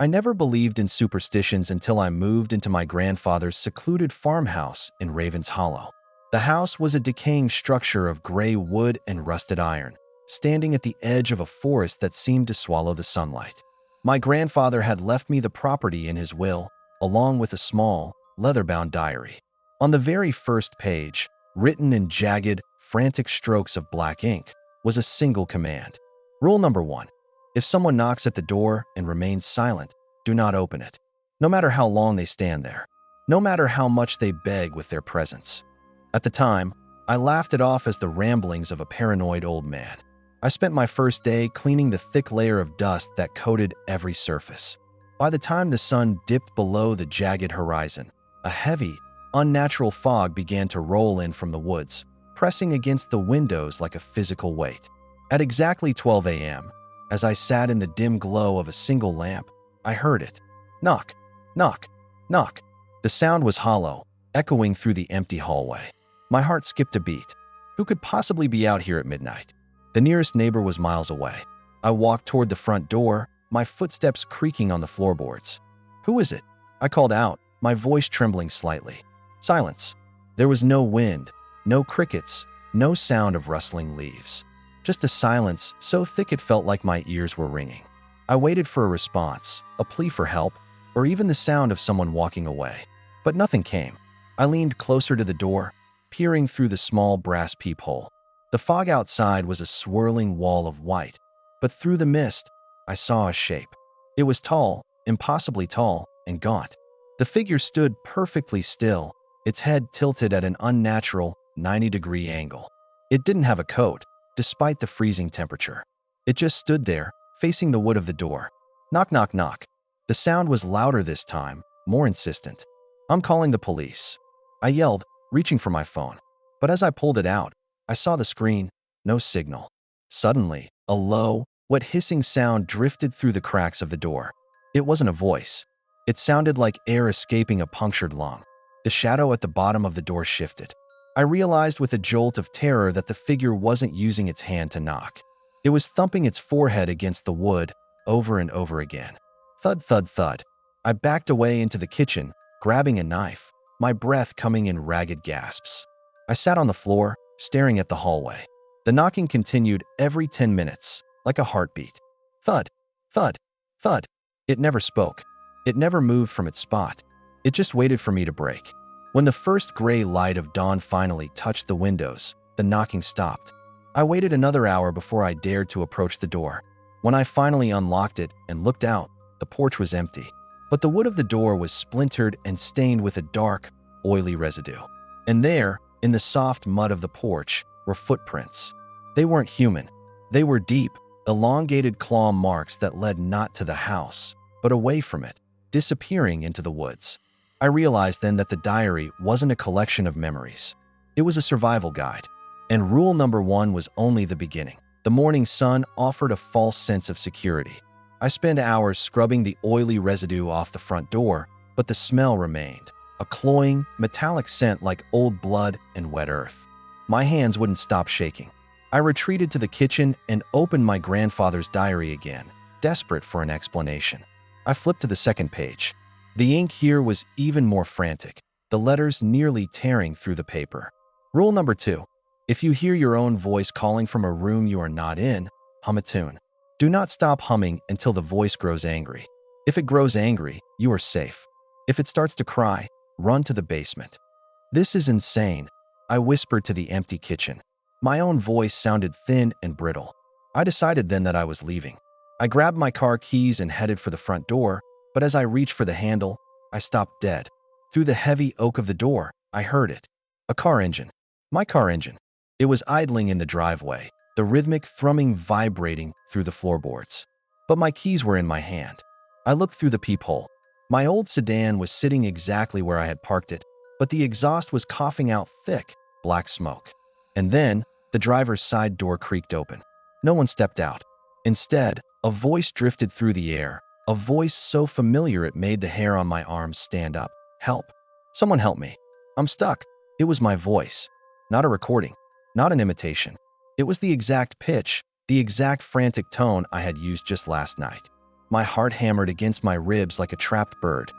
I never believed in superstitions until I moved into my grandfather's secluded farmhouse in Raven's Hollow. The house was a decaying structure of gray wood and rusted iron, standing at the edge of a forest that seemed to swallow the sunlight. My grandfather had left me the property in his will, along with a small, leather-bound diary. On the very first page, written in jagged, frantic strokes of black ink, was a single command. Rule number 1. If someone knocks at the door and remains silent, do not open it, no matter how long they stand there, no matter how much they beg with their presence. At the time, I laughed it off as the ramblings of a paranoid old man. I spent my first day cleaning the thick layer of dust that coated every surface. By the time the sun dipped below the jagged horizon, a heavy, unnatural fog began to roll in from the woods, pressing against the windows like a physical weight. At exactly 12 a.m., as I sat in the dim glow of a single lamp, I heard it. Knock, knock, knock. The sound was hollow, echoing through the empty hallway. My heart skipped a beat. Who could possibly be out here at midnight? The nearest neighbor was miles away. I walked toward the front door, my footsteps creaking on the floorboards. Who is it? I called out, my voice trembling slightly. Silence. There was no wind, no crickets, no sound of rustling leaves. Just a silence so thick it felt like my ears were ringing. I waited for a response, a plea for help, or even the sound of someone walking away. But nothing came. I leaned closer to the door, peering through the small brass peephole. The fog outside was a swirling wall of white, but through the mist, I saw a shape. It was tall, impossibly tall, and gaunt. The figure stood perfectly still, its head tilted at an unnatural 90-degree angle. It didn't have a coat, despite the freezing temperature. It just stood there, facing the wood of the door. Knock, knock, knock. The sound was louder this time, more insistent. I'm calling the police, I yelled, reaching for my phone. But as I pulled it out, I saw the screen, no signal. Suddenly, a low, wet hissing sound drifted through the cracks of the door. It wasn't a voice. It sounded like air escaping a punctured lung. The shadow at the bottom of the door shifted. I realized with a jolt of terror that the figure wasn't using its hand to knock. It was thumping its forehead against the wood, over and over again. Thud, thud, thud. I backed away into the kitchen, grabbing a knife, my breath coming in ragged gasps. I sat on the floor, staring at the hallway. The knocking continued every 10 minutes, like a heartbeat. Thud, thud, thud. It never spoke. It never moved from its spot. It just waited for me to break. When the first gray light of dawn finally touched the windows, the knocking stopped. I waited another hour before I dared to approach the door. When I finally unlocked it and looked out, the porch was empty. But the wood of the door was splintered and stained with a dark, oily residue. And there, in the soft mud of the porch, were footprints. They weren't human. They were deep, elongated claw marks that led not to the house, but away from it, disappearing into the woods. I realized then that the diary wasn't a collection of memories. It was a survival guide. And rule number 1 was only the beginning. The morning sun offered a false sense of security. I spent hours scrubbing the oily residue off the front door, but the smell remained, a cloying, metallic scent like old blood and wet earth. My hands wouldn't stop shaking. I retreated to the kitchen and opened my grandfather's diary again, desperate for an explanation. I flipped to the second page. The ink here was even more frantic, the letters nearly tearing through the paper. Rule number 2. If you hear your own voice calling from a room you are not in, hum a tune. Do not stop humming until the voice grows angry. If it grows angry, you are safe. If it starts to cry, run to the basement. This is insane, I whispered to the empty kitchen. My own voice sounded thin and brittle. I decided then that I was leaving. I grabbed my car keys and headed for the front door, but as I reached for the handle, I stopped dead. Through the heavy oak of the door, I heard it. A car engine. My car engine. It was idling in the driveway, the rhythmic thrumming vibrating through the floorboards. But my keys were in my hand. I looked through the peephole. My old sedan was sitting exactly where I had parked it, but the exhaust was coughing out thick, black smoke. And then, the driver's side door creaked open. No one stepped out. Instead, a voice drifted through the air, a voice so familiar it made the hair on my arms stand up. Help. Someone help me. I'm stuck. It was my voice. Not a recording. Not an imitation. It was the exact pitch, the exact frantic tone I had used just last night. My heart hammered against my ribs like a trapped bird.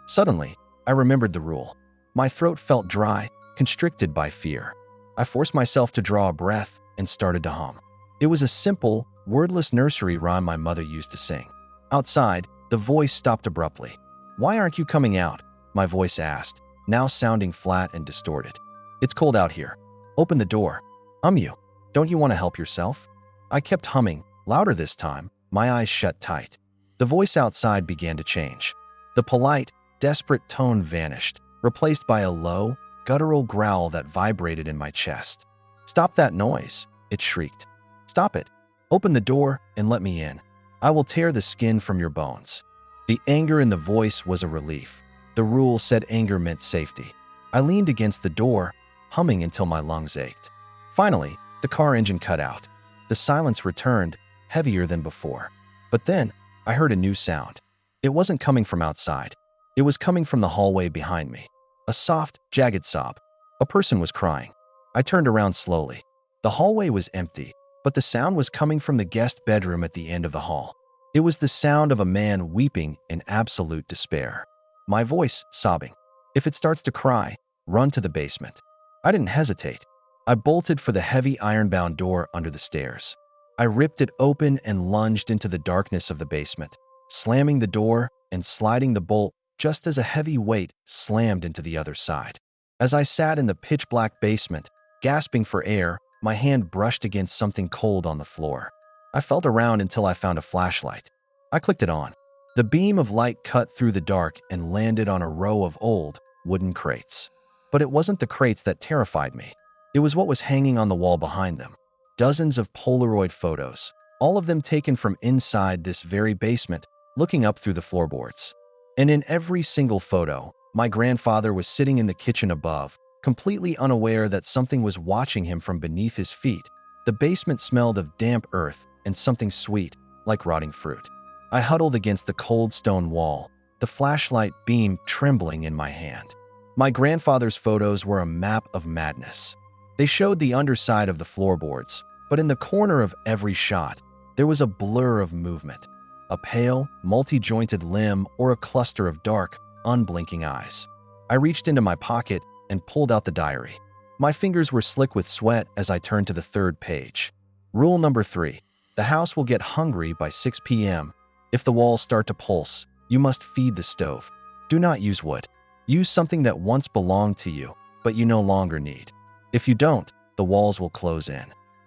Suddenly, I remembered the rule. My throat felt dry, constricted by fear. I forced myself to draw a breath and started to hum. It was a simple, wordless nursery rhyme my mother used to sing. Outside, the voice stopped abruptly. "Why aren't you coming out?" my voice asked, now sounding flat and distorted. "It's cold out here. Open the door." You. Don't you want to help yourself?" I kept humming, louder this time, my eyes shut tight. The voice outside began to change. The polite, desperate tone vanished, replaced by a low, guttural growl that vibrated in my chest. "Stop that noise," it shrieked. "Stop it. Open the door and let me in. I will tear the skin from your bones." The anger in the voice was a relief. The rule said anger meant safety. I leaned against the door, humming until my lungs ached. Finally, the car engine cut out. The silence returned, heavier than before. But then, I heard a new sound. It wasn't coming from outside. It was coming from the hallway behind me. A soft, jagged sob. A person was crying. I turned around slowly. The hallway was empty, but the sound was coming from the guest bedroom at the end of the hall. It was the sound of a man weeping in absolute despair. My voice sobbing. "If it starts to cry, run to the basement." I didn't hesitate. I bolted for the heavy iron-bound door under the stairs. I ripped it open and lunged into the darkness of the basement, slamming the door and sliding the bolt just as a heavy weight slammed into the other side. As I sat in the pitch-black basement, gasping for air, my hand brushed against something cold on the floor. I felt around until I found a flashlight. I clicked it on. The beam of light cut through the dark and landed on a row of old, wooden crates. But it wasn't the crates that terrified me. It was what was hanging on the wall behind them. Dozens of Polaroid photos, all of them taken from inside this very basement, looking up through the floorboards. And in every single photo, my grandfather was sitting in the kitchen above, completely unaware that something was watching him from beneath his feet. The basement smelled of damp earth and something sweet, like rotting fruit. I huddled against the cold stone wall, the flashlight beam trembling in my hand. My grandfather's photos were a map of madness. They showed the underside of the floorboards, but in the corner of every shot, there was a blur of movement. A pale, multi-jointed limb or a cluster of dark, unblinking eyes. I reached into my pocket and pulled out the diary. My fingers were slick with sweat as I turned to the third page. Rule number 3. The house will get hungry by 6 p.m. If the walls start to pulse, you must feed the stove. Do not use wood. Use something that once belonged to you, but you no longer need. If you don't, the walls will close in.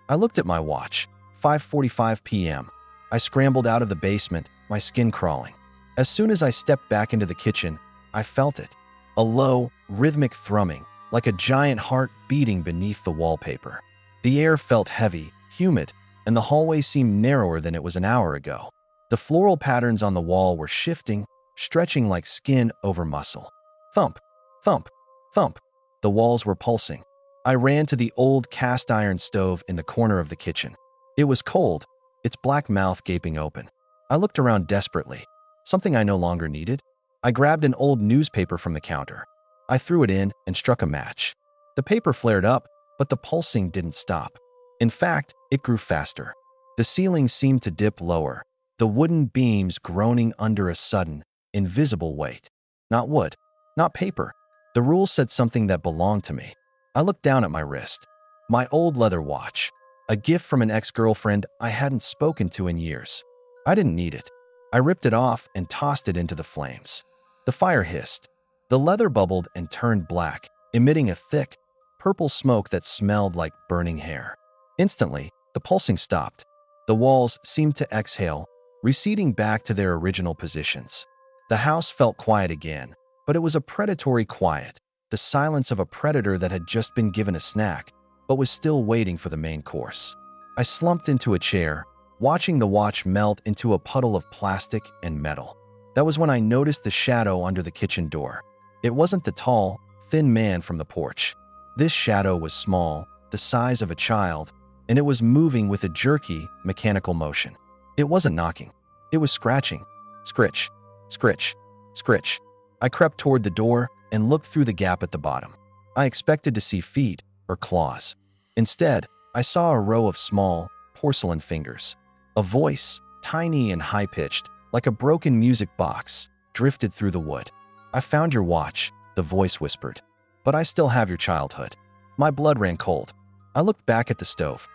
I looked at my watch. 5:45 p.m. I scrambled out of the basement, my skin crawling. As soon as I stepped back into the kitchen, I felt it. A low, rhythmic thrumming, like a giant heart beating beneath the wallpaper. The air felt heavy, humid, and the hallway seemed narrower than it was an hour ago. The floral patterns on the wall were shifting, stretching like skin over muscle. Thump, thump, thump. The walls were pulsing. I ran to the old cast-iron stove in the corner of the kitchen. It was cold, its black mouth gaping open. I looked around desperately. Something I no longer needed? I grabbed an old newspaper from the counter. I threw it in and struck a match. The paper flared up, but the pulsing didn't stop. In fact, it grew faster. The ceiling seemed to dip lower, the wooden beams groaning under a sudden, invisible weight. Not wood, not paper. The rule said something that belonged to me. I looked down at my wrist. My old leather watch. A gift from an ex-girlfriend I hadn't spoken to in years. I didn't need it. I ripped it off and tossed it into the flames. The fire hissed. The leather bubbled and turned black, emitting a thick, purple smoke that smelled like burning hair. Instantly, the pulsing stopped. The walls seemed to exhale, receding back to their original positions. The house felt quiet again, but it was a predatory quiet, the silence of a predator that had just been given a snack, but was still waiting for the main course. I slumped into a chair, watching the watch melt into a puddle of plastic and metal. That was when I noticed the shadow under the kitchen door. It wasn't the tall, thin man from the porch. This shadow was small, the size of a child, and it was moving with a jerky, mechanical motion. It wasn't knocking. It was scratching. Scritch, scritch, scritch. I crept toward the door and looked through the gap at the bottom. I expected to see feet or claws. Instead, I saw a row of small, porcelain fingers. A voice, tiny and high-pitched, like a broken music box, drifted through the wood. "I found your watch," the voice whispered. "But I still have your childhood." My blood ran cold. I looked back at the stove.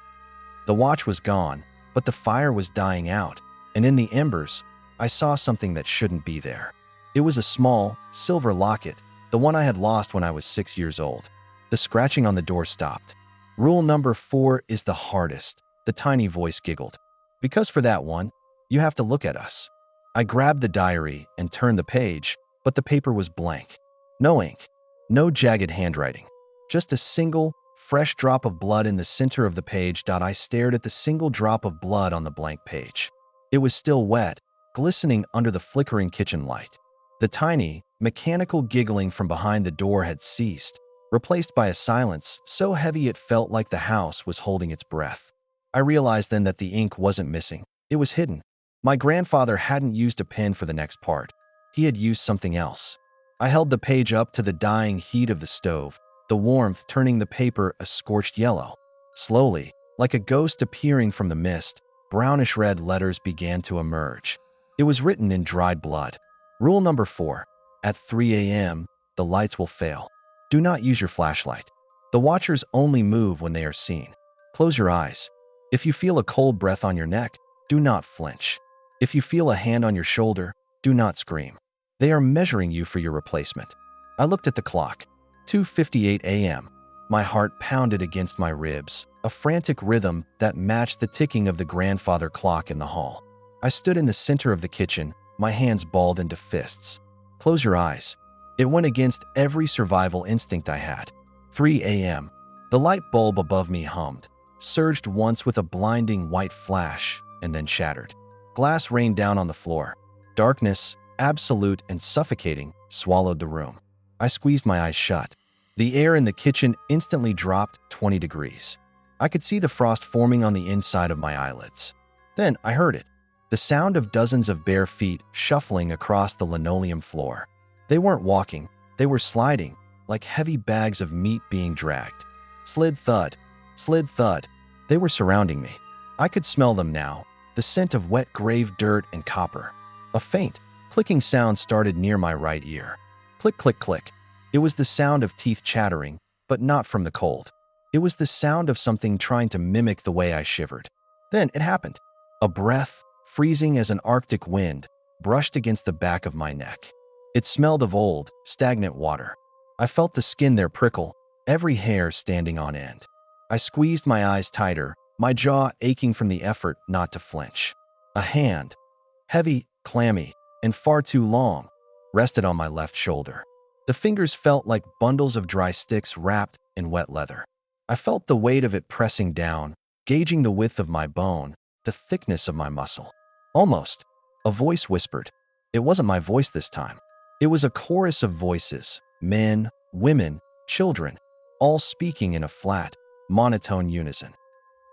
The watch was gone, but the fire was dying out, and in the embers, I saw something that shouldn't be there. It was a small, silver locket, the one I had lost when I was 6 years old. The scratching on the door stopped. "Rule number 4 is the hardest," the tiny voice giggled. "Because for that one, you have to look at us." I grabbed the diary and turned the page, but the paper was blank. No ink, no jagged handwriting, just a single, fresh drop of blood in the center of the page. I stared at the single drop of blood on the blank page. It was still wet, glistening under the flickering kitchen light. The tiny, mechanical giggling from behind the door had ceased, replaced by a silence so heavy it felt like the house was holding its breath. I realized then that the ink wasn't missing. It was hidden. My grandfather hadn't used a pen for the next part. He had used something else. I held the page up to the dying heat of the stove, the warmth turning the paper a scorched yellow. Slowly, like a ghost appearing from the mist, brownish red letters began to emerge. It was written in dried blood. "Rule number 4. At 3 a.m., the lights will fail. Do not use your flashlight. The watchers only move when they are seen. Close your eyes. If you feel a cold breath on your neck, do not flinch. If you feel a hand on your shoulder, do not scream. They are measuring you for your replacement." I looked at the clock. 2:58 a.m. My heart pounded against my ribs, a frantic rhythm that matched the ticking of the grandfather clock in the hall. I stood in the center of the kitchen, my hands balled into fists. "Close your eyes." It went against every survival instinct I had. 3 a.m. The light bulb above me hummed, surged once with a blinding white flash, and then shattered. Glass rained down on the floor. Darkness, absolute and suffocating, swallowed the room. I squeezed my eyes shut. The air in the kitchen instantly dropped 20 degrees. I could see the frost forming on the inside of my eyelids. Then I heard it. The sound of dozens of bare feet shuffling across the linoleum floor. They weren't walking, they were sliding, like heavy bags of meat being dragged. Slid thud, slid thud. They were surrounding me. I could smell them now, the scent of wet grave dirt and copper. A faint, clicking sound started near my right ear. Click, click, click. It was the sound of teeth chattering, but not from the cold. It was the sound of something trying to mimic the way I shivered. Then it happened. A breath, freezing as an Arctic wind, brushed against the back of my neck. It smelled of old, stagnant water. I felt the skin there prickle, every hair standing on end. I squeezed my eyes tighter, my jaw aching from the effort not to flinch. A hand, heavy, clammy, and far too long, rested on my left shoulder. The fingers felt like bundles of dry sticks wrapped in wet leather. I felt the weight of it pressing down, gauging the width of my bone, the thickness of my muscle. Almost, a voice whispered. It wasn't my voice this time. It was a chorus of voices, men, women, children, all speaking in a flat, monotone unison.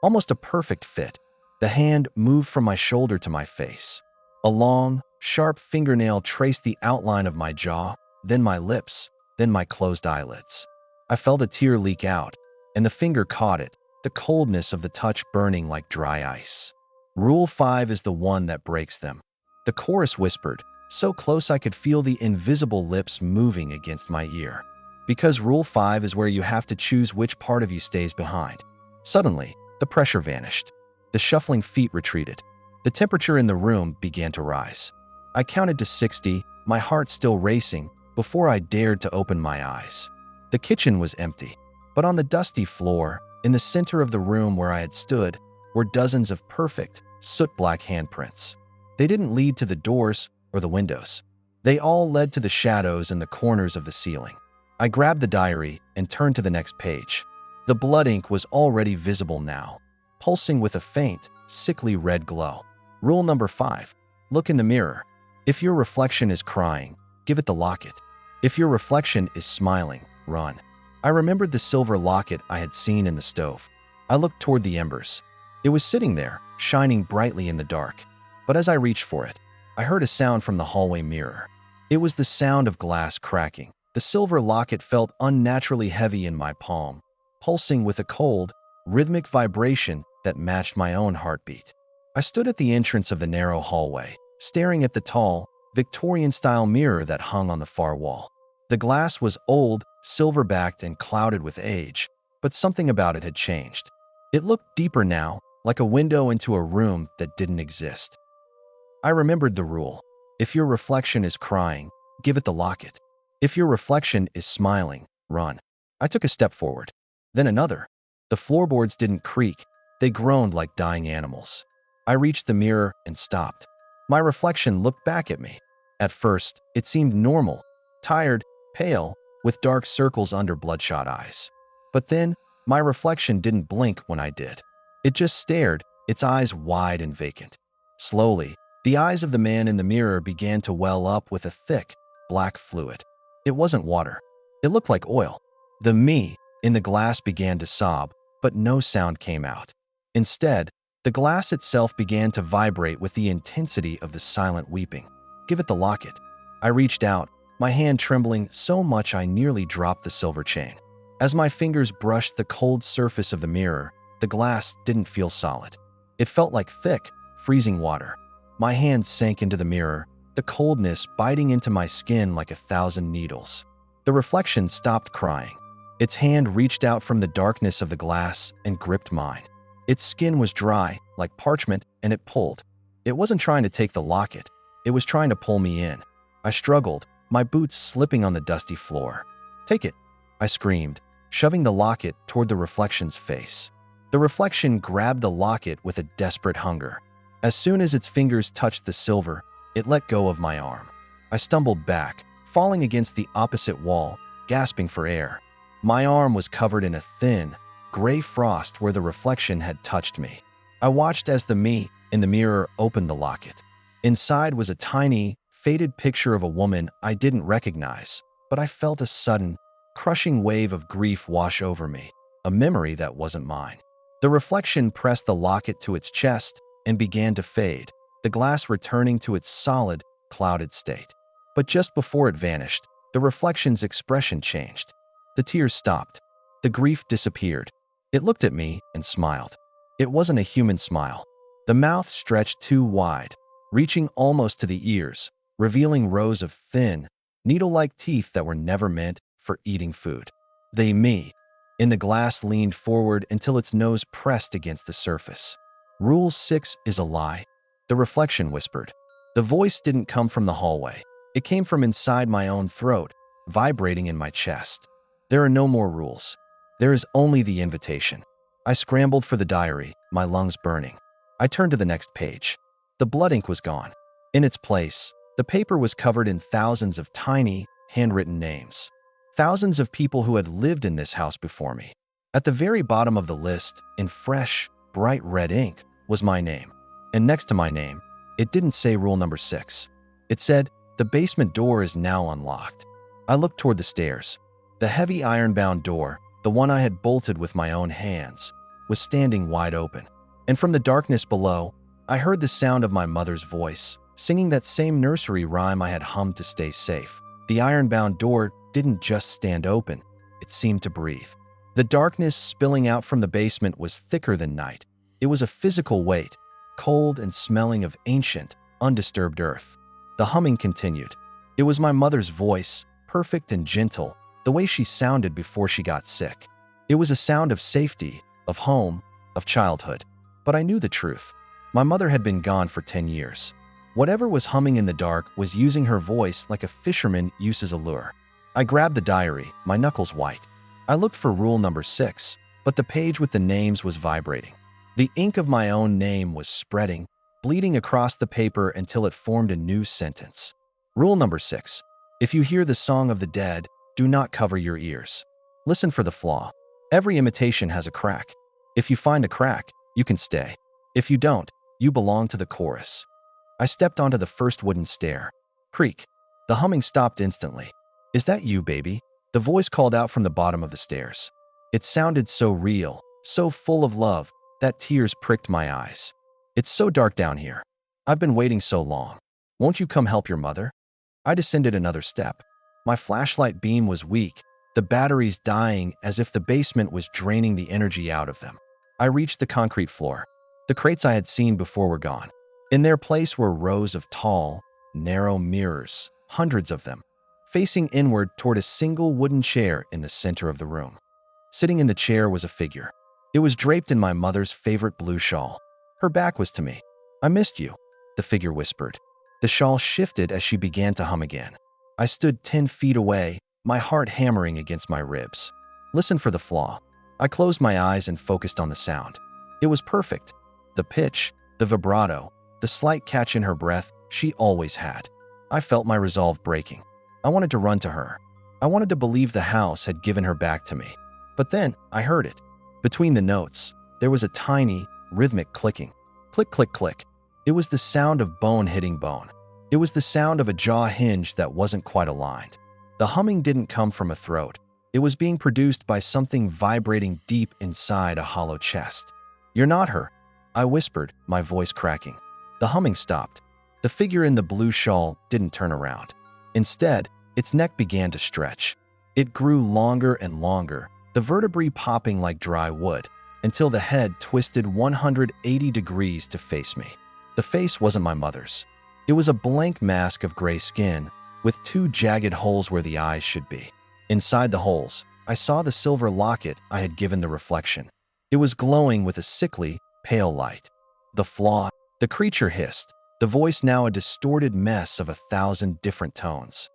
Almost a perfect fit. The hand moved from my shoulder to my face. A long, sharp fingernail traced the outline of my jaw, then my lips, then my closed eyelids. I felt a tear leak out, and the finger caught it, the coldness of the touch burning like dry ice. "Rule 5 is the one that breaks them," the chorus whispered, so close I could feel the invisible lips moving against my ear. "Because Rule 5 is where you have to choose which part of you stays behind." Suddenly, the pressure vanished. The shuffling feet retreated. The temperature in the room began to rise. I counted to 60, my heart still racing, before I dared to open my eyes. The kitchen was empty, but on the dusty floor, in the center of the room where I had stood, were dozens of perfect, soot-black handprints. They didn't lead to the doors or the windows. They all led to the shadows in the corners of the ceiling. I grabbed the diary and turned to the next page. The blood ink was already visible now, pulsing with a faint, sickly red glow. "Rule number 5. Look in the mirror. If your reflection is crying, give it the locket. If your reflection is smiling, run." I remembered the silver locket I had seen in the stove. I looked toward the embers. It was sitting there, shining brightly in the dark. But as I reached for it, I heard a sound from the hallway mirror. It was the sound of glass cracking. The silver locket felt unnaturally heavy in my palm, pulsing with a cold, rhythmic vibration that matched my own heartbeat. I stood at the entrance of the narrow hallway, staring at the tall, Victorian-style mirror that hung on the far wall. The glass was old, silver-backed, and clouded with age, but something about it had changed. It looked deeper now, like a window into a room that didn't exist. I remembered the rule. If your reflection is crying, give it the locket. If your reflection is smiling, run. I took a step forward. Then another. The floorboards didn't creak. They groaned like dying animals. I reached the mirror and stopped. My reflection looked back at me. At first, it seemed normal, tired, pale, with dark circles under bloodshot eyes. But then, my reflection didn't blink when I did. It just stared, its eyes wide and vacant. Slowly, the eyes of the man in the mirror began to well up with a thick, black fluid. It wasn't water. It looked like oil. The me in the glass began to sob, but no sound came out. Instead, the glass itself began to vibrate with the intensity of the silent weeping. Give it the locket. I reached out, my hand trembling so much I nearly dropped the silver chain. As my fingers brushed the cold surface of the mirror, the glass didn't feel solid. It felt like thick, freezing water. My hand sank into the mirror, the coldness biting into my skin like 1,000 needles. The reflection stopped crying. Its hand reached out from the darkness of the glass and gripped mine. Its skin was dry, like parchment, and it pulled. It wasn't trying to take the locket. It was trying to pull me in. I struggled, my boots slipping on the dusty floor. "Take it," I screamed, shoving the locket toward the reflection's face. The reflection grabbed the locket with a desperate hunger. As soon as its fingers touched the silver, it let go of my arm. I stumbled back, falling against the opposite wall, gasping for air. My arm was covered in a thin, gray frost where the reflection had touched me. I watched as the me in the mirror opened the locket. Inside was a tiny, faded picture of a woman I didn't recognize, but I felt a sudden, crushing wave of grief wash over me, a memory that wasn't mine. The reflection pressed the locket to its chest and began to fade, the glass returning to its solid, clouded state. But just before it vanished, the reflection's expression changed. The tears stopped. The grief disappeared. It looked at me and smiled. It wasn't a human smile. The mouth stretched too wide, reaching almost to the ears, revealing rows of thin, needle-like teeth that were never meant for eating food. The me in the glass leaned forward until its nose pressed against the surface. "Rule 6 is a lie," the reflection whispered. The voice didn't come from the hallway. It came from inside my own throat, vibrating in my chest. There are no more rules. There is only the invitation. I scrambled for the diary, my lungs burning. I turned to the next page. The blood ink was gone. In its place, the paper was covered in thousands of tiny, handwritten names. Thousands of people who had lived in this house before me. At the very bottom of the list, in fresh, bright red ink, was my name. And next to my name, it didn't say rule number 6. It said, "The basement door is now unlocked." I looked toward the stairs. The heavy iron-bound door, the one I had bolted with my own hands, was standing wide open. And from the darkness below, I heard the sound of my mother's voice, singing that same nursery rhyme I had hummed to stay safe. The iron-bound door didn't just stand open, it seemed to breathe. The darkness spilling out from the basement was thicker than night. It was a physical weight, cold and smelling of ancient, undisturbed earth. The humming continued. It was my mother's voice, perfect and gentle, the way she sounded before she got sick. It was a sound of safety, of home, of childhood. But I knew the truth. My mother had been gone for 10 years. Whatever was humming in the dark was using her voice like a fisherman uses a lure. I grabbed the diary, my knuckles white. I looked for rule number 6, but the page with the names was vibrating. The ink of my own name was spreading, bleeding across the paper until it formed a new sentence. Rule number 6. If you hear the song of the dead, do not cover your ears. Listen for the flaw. Every imitation has a crack. If you find a crack, you can stay. If you don't, you belong to the chorus. I stepped onto the first wooden stair. Creak. The humming stopped instantly. "Is that you, baby?" The voice called out from the bottom of the stairs. It sounded so real, so full of love, that tears pricked my eyes. "It's so dark down here. I've been waiting so long. Won't you come help your mother?" I descended another step. My flashlight beam was weak, the batteries dying as if the basement was draining the energy out of them. I reached the concrete floor. The crates I had seen before were gone. In their place were rows of tall, narrow mirrors, hundreds of them, facing inward toward a single wooden chair in the center of the room. Sitting in the chair was a figure. It was draped in my mother's favorite blue shawl. Her back was to me. "I missed you," the figure whispered. The shawl shifted as she began to hum again. I stood 10 feet away, my heart hammering against my ribs. Listen for the flaw. I closed my eyes and focused on the sound. It was perfect. The pitch, the vibrato, the slight catch in her breath she always had. I felt my resolve breaking. I wanted to run to her. I wanted to believe the house had given her back to me. But then I heard it. Between the notes, there was a tiny, rhythmic clicking. Click, click, click. It was the sound of bone hitting bone. It was the sound of a jaw hinge that wasn't quite aligned. The humming didn't come from a throat. It was being produced by something vibrating deep inside a hollow chest. "You're not her," I whispered, my voice cracking. The humming stopped. The figure in the blue shawl didn't turn around. Instead, its neck began to stretch. It grew longer and longer, the vertebrae popping like dry wood, until the head twisted 180 degrees to face me. The face wasn't my mother's. It was a blank mask of gray skin, with 2 jagged holes where the eyes should be. Inside the holes, I saw the silver locket I had given the reflection. It was glowing with a sickly, pale light. "The flaw," the creature hissed, the voice now a distorted mess of 1,000 different tones.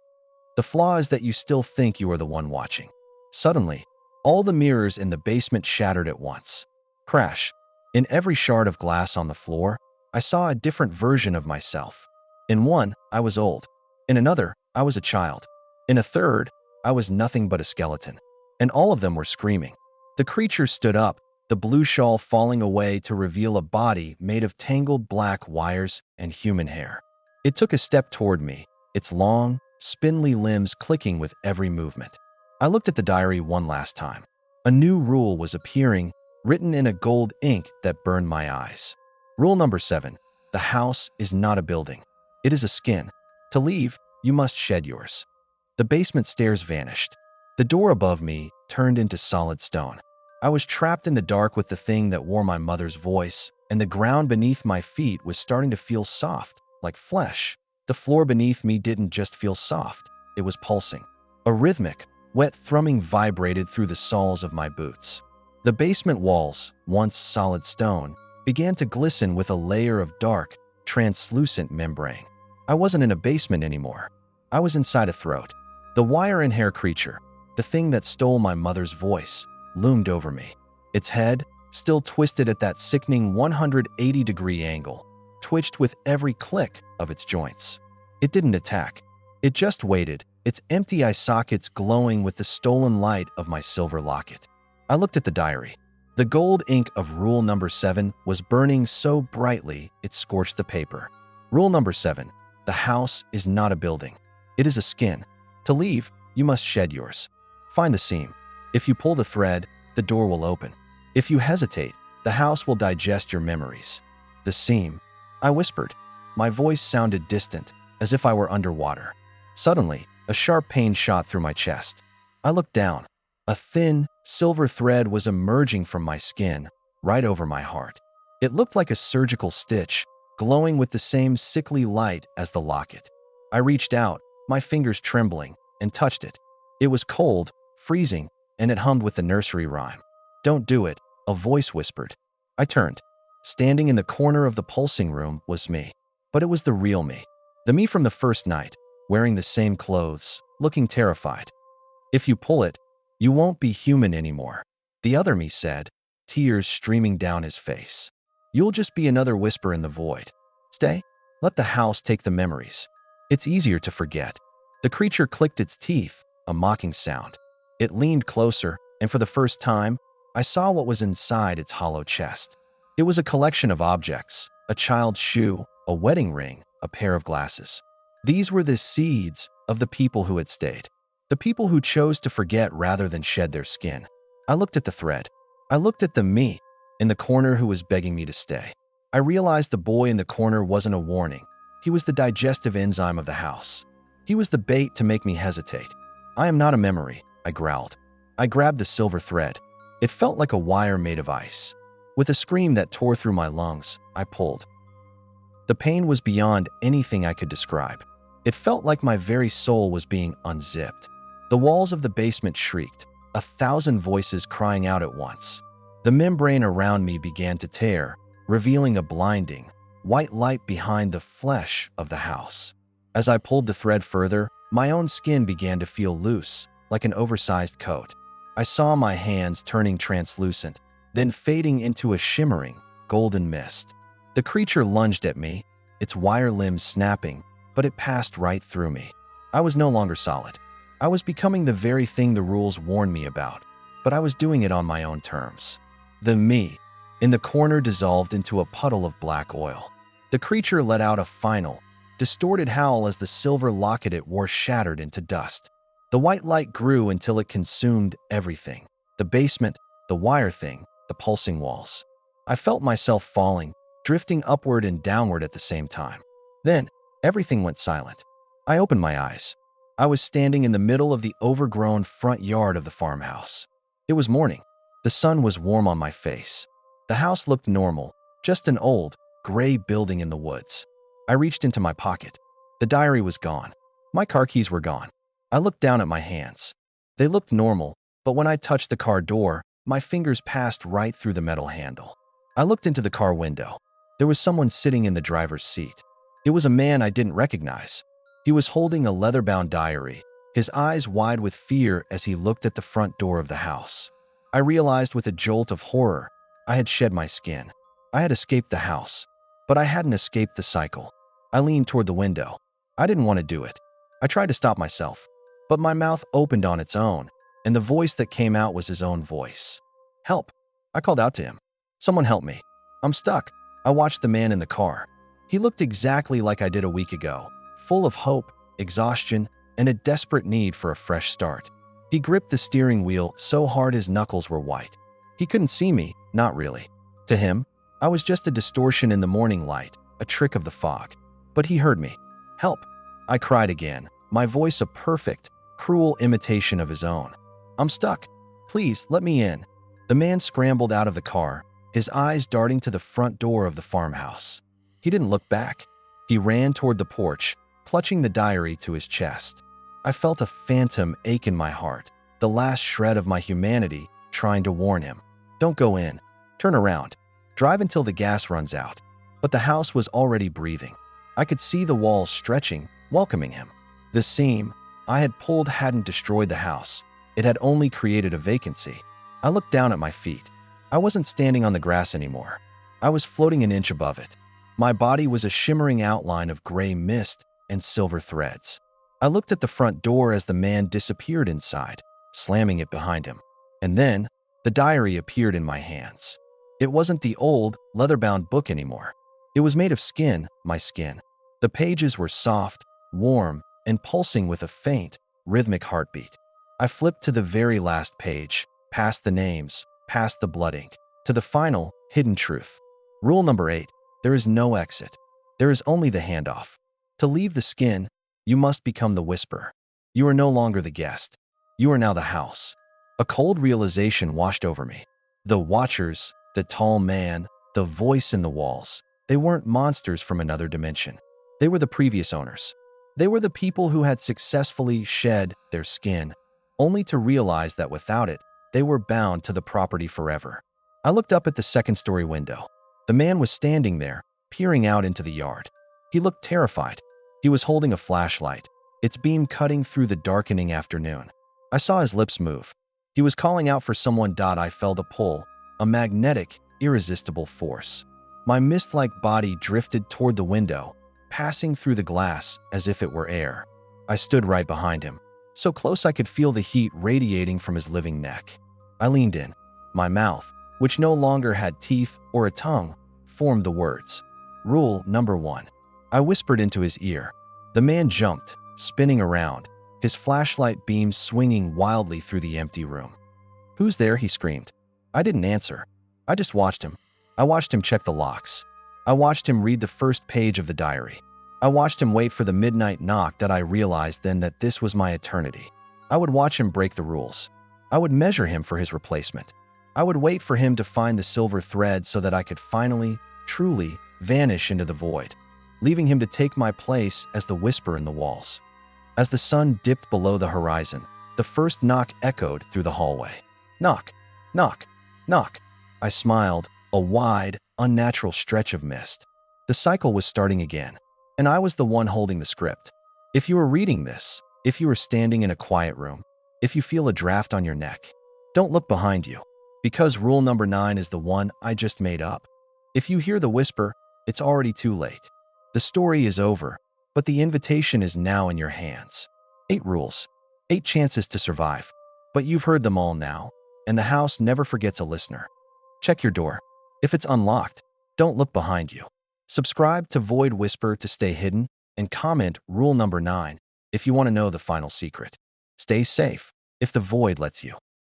"The flaw is that you still think you are the one watching." Suddenly, all the mirrors in the basement shattered at once. Crash. In every shard of glass on the floor, I saw a different version of myself. In one, I was old. In another, I was a child. In a third, I was nothing but a skeleton. And all of them were screaming. The creature stood up, the blue shawl falling away to reveal a body made of tangled black wires and human hair. It took a step toward me, its long, spindly limbs clicking with every movement. I looked at the diary one last time. A new rule was appearing, written in a gold ink that burned my eyes. Rule number 7. The house is not a building. It is a skin. To leave, you must shed yours. The basement stairs vanished. The door above me turned into solid stone. I was trapped in the dark with the thing that wore my mother's voice, and the ground beneath my feet was starting to feel soft, like flesh. The floor beneath me didn't just feel soft, it was pulsing. A rhythmic, wet thrumming vibrated through the soles of my boots. The basement walls, once solid stone, began to glisten with a layer of dark, translucent membrane. I wasn't in a basement anymore. I was inside a throat. The wire and hair creature, the thing that stole my mother's voice, loomed over me. Its head, still twisted at that sickening 180-degree angle, twitched with every click of its joints. It didn't attack. It just waited, its empty eye sockets glowing with the stolen light of my silver locket. I looked at the diary. The gold ink of rule number 7 was burning so brightly it scorched the paper. Rule number 7. The house is not a building. It is a skin. To leave, you must shed yours. Find the seam. If you pull the thread, the door will open. If you hesitate, the house will digest your memories. The seam, I whispered. My voice sounded distant, as if I were underwater. Suddenly, a sharp pain shot through my chest. I looked down. A thin, silver thread was emerging from my skin, right over my heart. It looked like a surgical stitch, glowing with the same sickly light as the locket. I reached out, my fingers trembling, and touched it. It was cold, freezing, and it hummed with the nursery rhyme. "Don't do it," a voice whispered. I turned. Standing in the corner of the pulsing room was me. But it was the real me. The me from the first night, wearing the same clothes, looking terrified. "If you pull it, you won't be human anymore," the other me said, tears streaming down his face. "You'll just be another whisper in the void. Stay. Let the house take the memories. It's easier to forget." The creature clicked its teeth, a mocking sound. It leaned closer, and for the first time, I saw what was inside its hollow chest. It was a collection of objects, a child's shoe, a wedding ring, a pair of glasses. These were the seeds of the people who had stayed, the people who chose to forget rather than shed their skin. I looked at the thread. I looked at the me in the corner who was begging me to stay. I realized the boy in the corner wasn't a warning. He was the digestive enzyme of the house. He was the bait to make me hesitate. "I am not a memory," I growled. I grabbed the silver thread. It felt like a wire made of ice. With a scream that tore through my lungs, I pulled. The pain was beyond anything I could describe. It felt like my very soul was being unzipped. The walls of the basement shrieked, 1,000 voices crying out at once. The membrane around me began to tear, revealing a blinding, white light behind the flesh of the house. As I pulled the thread further, my own skin began to feel loose, like an oversized coat. I saw my hands turning translucent, then fading into a shimmering, golden mist. The creature lunged at me, its wire limbs snapping, but it passed right through me. I was no longer solid. I was becoming the very thing the rules warned me about, but I was doing it on my own terms. The me in the corner dissolved into a puddle of black oil. The creature let out a final, distorted howl as the silver locket it wore shattered into dust. The white light grew until it consumed everything: the basement, the wire thing, the pulsing walls. I felt myself falling, drifting upward and downward at the same time. Then, everything went silent. I opened my eyes. I was standing in the middle of the overgrown front yard of the farmhouse. It was morning. The sun was warm on my face. The house looked normal, just an old, gray building in the woods. I reached into my pocket. The diary was gone. My car keys were gone. I looked down at my hands. They looked normal, but when I touched the car door, my fingers passed right through the metal handle. I looked into the car window. There was someone sitting in the driver's seat. It was a man I didn't recognize. He was holding a leather-bound diary, his eyes wide with fear as he looked at the front door of the house. I realized with a jolt of horror, I had shed my skin. I had escaped the house, but I hadn't escaped the cycle. I leaned toward the window. I didn't want to do it. I tried to stop myself, but my mouth opened on its own, and the voice that came out was his own voice. "Help!" I called out to him. "Someone help me. I'm stuck." I watched the man in the car. He looked exactly like I did a week ago, full of hope, exhaustion, and a desperate need for a fresh start. He gripped the steering wheel so hard his knuckles were white. He couldn't see me, not really. To him, I was just a distortion in the morning light, a trick of the fog. But he heard me. "Help!" I cried again, my voice a perfect, cruel imitation of his own. "I'm stuck. Please, let me in." The man scrambled out of the car, his eyes darting to the front door of the farmhouse. He didn't look back. He ran toward the porch, clutching the diary to his chest. I felt a phantom ache in my heart, the last shred of my humanity trying to warn him. "Don't go in. Turn around. Drive until the gas runs out." But the house was already breathing. I could see the walls stretching, welcoming him. The seam I had pulled hadn't destroyed the house. It had only created a vacancy. I looked down at my feet. I wasn't standing on the grass anymore. I was floating an inch above it. My body was a shimmering outline of gray mist and silver threads. I looked at the front door as the man disappeared inside, slamming it behind him. And then, the diary appeared in my hands. It wasn't the old, leather-bound book anymore. It was made of skin, my skin. The pages were soft, warm, and pulsing with a faint, rhythmic heartbeat. I flipped to the very last page, past the names, past the blood ink, to the final, hidden truth. Rule number 8, there is no exit. There is only the handoff. To leave the skin, you must become the whisper. You are no longer the guest. You are now the house. A cold realization washed over me. The watchers, the tall man, the voice in the walls, they weren't monsters from another dimension. They were the previous owners. They were the people who had successfully shed their skin, only to realize that without it, they were bound to the property forever. I looked up at the second-story window. The man was standing there, peering out into the yard. He looked terrified. He was holding a flashlight, its beam cutting through the darkening afternoon. I saw his lips move. He was calling out for someone. I felt a pull, a magnetic, irresistible force. My mist-like body drifted toward the window, passing through the glass as if it were air. I stood right behind him, so close I could feel the heat radiating from his living neck. I leaned in. My mouth, which no longer had teeth or a tongue, formed the words. Rule number 1. I whispered into his ear. The man jumped, spinning around, his flashlight beam swinging wildly through the empty room. "Who's there?" he screamed. I didn't answer. I just watched him. I watched him check the locks. I watched him read the first page of the diary. I watched him wait for the midnight knock. I realized then that this was my eternity. I would watch him break the rules. I would measure him for his replacement. I would wait for him to find the silver thread so that I could finally, truly, vanish into the void. leaving him to take my place as the whisper in the walls. As the sun dipped below the horizon, the first knock echoed through the hallway. Knock, knock, knock. I smiled, a wide, unnatural stretch of mist. The cycle was starting again, and I was the one holding the script. If you were reading this, if you were standing in a quiet room, if you feel a draft on your neck, don't look behind you, because rule number 9 is the one I just made up. If you hear the whisper, it's already too late. The story is over, but the invitation is now in your hands. 8 rules, 8 chances to survive. But you've heard them all now, and the house never forgets a listener. Check your door. If it's unlocked, don't look behind you. Subscribe to Void Whisper to stay hidden, and comment rule number 9 if you want to know the final secret. Stay safe if the void lets you.